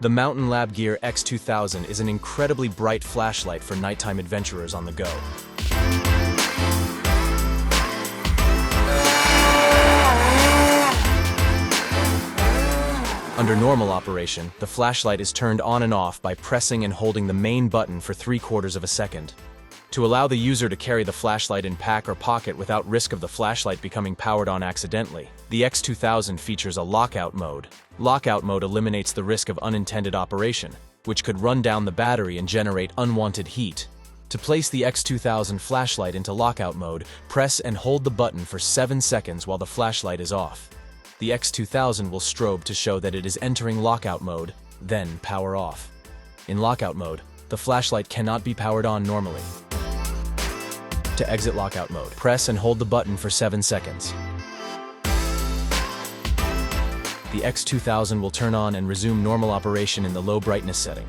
The Mountain Lab Gear X2000 is an incredibly bright flashlight for nighttime adventurers on the go. Under normal operation, the flashlight is turned on and off by pressing and holding the main button for 3/4 of a second. To allow the user to carry the flashlight in pack or pocket without risk of the flashlight becoming powered on accidentally, the X2000 features a lockout mode. Lockout mode eliminates the risk of unintended operation, which could run down the battery and generate unwanted heat. To place the X2000 flashlight into lockout mode, press and hold the button for 7 seconds while the flashlight is off. The X2000 will strobe to show that it is entering lockout mode, then power off. In lockout mode, the flashlight cannot be powered on normally. To exit lockout mode, press and hold the button for 7 seconds. The X2000 will turn on and resume normal operation in the low brightness setting.